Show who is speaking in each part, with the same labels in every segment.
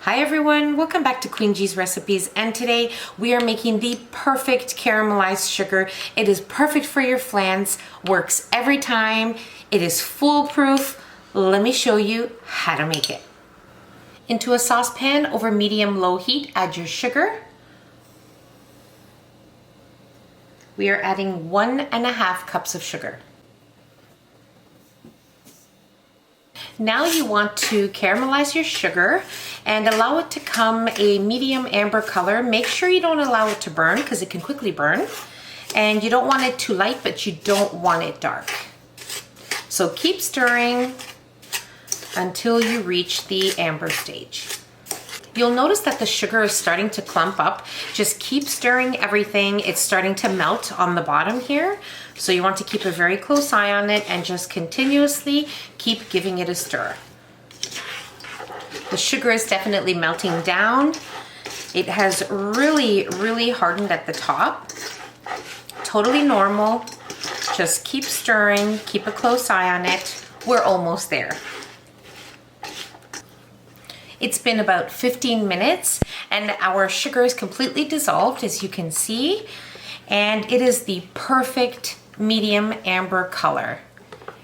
Speaker 1: Hi everyone, welcome back to Queen G's Recipes, and today we are making the perfect caramelized sugar. It is perfect for your flans, works every time, it is foolproof. Let me show you how to make it. Into a saucepan over medium-low heat, add your sugar. We are adding 1.5 cups of sugar. Now you want to caramelize your sugar and allow it to come a medium amber color. Make sure you don't allow it to burn because it can quickly burn. And you don't want it too light, but you don't want it dark. So keep stirring until you reach the amber stage. You'll notice that the sugar is starting to clump up. Just keep stirring everything. It's starting to melt on the bottom here. So you want to keep a very close eye on it and just continuously keep giving it a stir. The sugar is definitely melting down. It has really hardened at the top. Totally normal. Just keep stirring, keep a close eye on it. We're almost there. It's been about 15 minutes and our sugar is completely dissolved, as you can see, and it is the perfect medium amber color.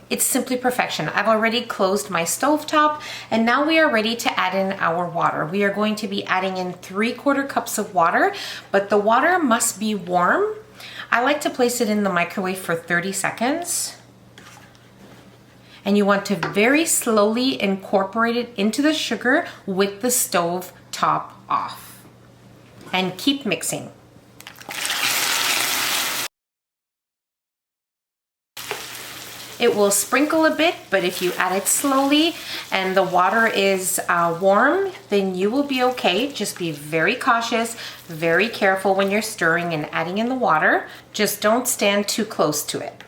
Speaker 1: It's simply perfection. I've already closed my stovetop and now we are ready to add in our water. We are going to be adding in 3/4 cups of water, but the water must be warm. I like to place it in the microwave for 30 seconds. And you want to very slowly incorporate it into the sugar with the stove top off. And keep mixing. It will sprinkle a bit, but if you add it slowly and the water is warm, then you will be okay. Just be very cautious, very careful when you're stirring and adding in the water. Just don't stand too close to it.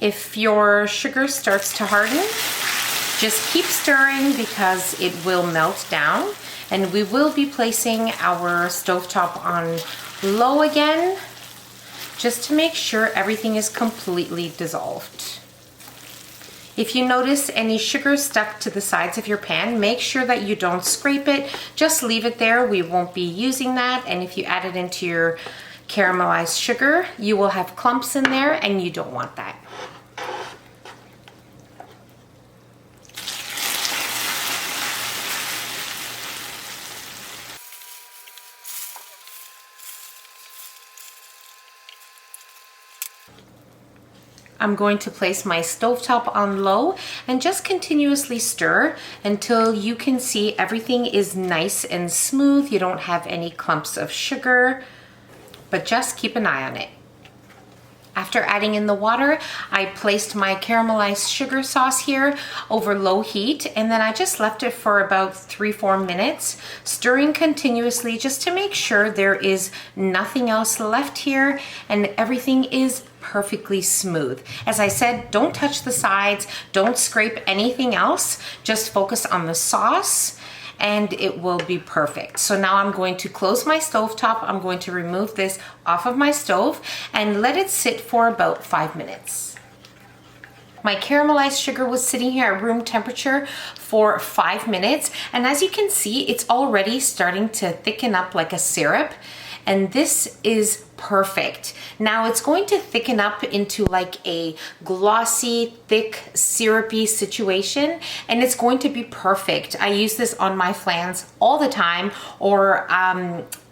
Speaker 1: If your sugar starts to harden, just keep stirring because it will melt down, and we will be placing our stovetop on low again just to make sure everything is completely dissolved. If you notice any sugar stuck to the sides of your pan, make sure that you don't scrape it. Just leave it there. We won't be using that, and if you add it into your caramelized sugar, you will have clumps in there and you don't want that. I'm going to place my stovetop on low and just continuously stir until you can see everything is nice and smooth. You don't have any clumps of sugar, but just keep an eye on it. After adding in the water, I placed my caramelized sugar sauce here over low heat, and then I just left it for about 3-4 minutes, stirring continuously just to make sure there is nothing else left here and everything is perfectly smooth. As I said, don't touch the sides, don't scrape anything else, just focus on the sauce and it will be perfect. So now I'm going to close my stovetop. I'm going to remove this off of my stove and let it sit for about 5 minutes. My caramelized sugar was sitting here at room temperature for 5 minutes, and as you can see, it's already starting to thicken up like a syrup, and this is perfect. Now it's going to thicken up into like a glossy, thick, syrupy situation, and it's going to be perfect. I use this on my flans all the time, or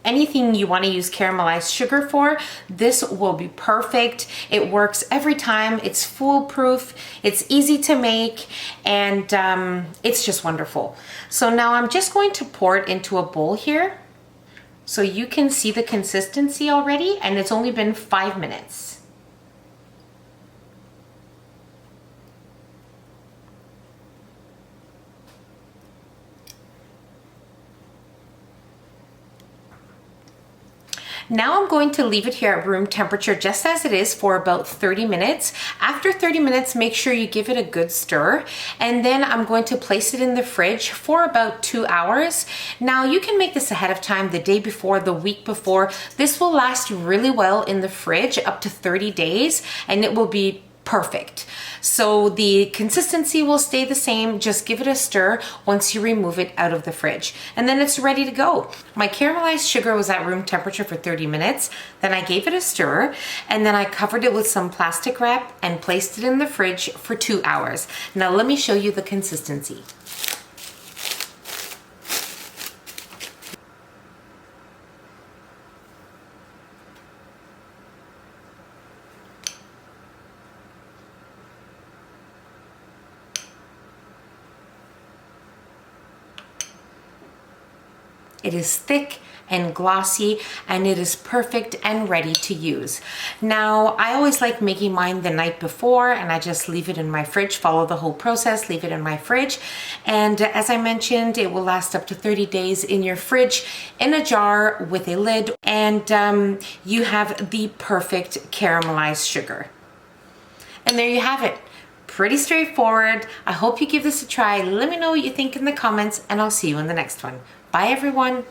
Speaker 1: anything you want to use caramelized sugar for. This will be perfect. It works every time. It's foolproof. It's easy to make, and it's just wonderful. So now I'm just going to pour it into a bowl here, so you can see the consistency already, and it's only been 5 minutes. Now I'm going to leave it here at room temperature just as it is for about 30 minutes. After 30 minutes, make sure you give it a good stir, and then I'm going to place it in the fridge for about 2 hours. Now you can make this ahead of time, the day before, the week before. This will last really well in the fridge, up to 30 days, and it will be perfect. So the consistency will stay the same. Just give it a stir once you remove it out of the fridge. And then it's ready to go. My caramelized sugar was at room temperature for 30 minutes. Then I gave it a stir, and then I covered it with some plastic wrap and placed it in the fridge for 2 hours. Now let me show you the consistency. It is thick and glossy, and it is perfect and ready to use. Now, I always like making mine the night before, and I just leave it in my fridge, follow the whole process, leave it in my fridge. And as I mentioned, it will last up to 30 days in your fridge in a jar with a lid, and you have the perfect caramelized sugar. And there you have it. Pretty straightforward. I hope you give this a try. Let me know what you think in the comments, and I'll see you in the next one. Bye everyone.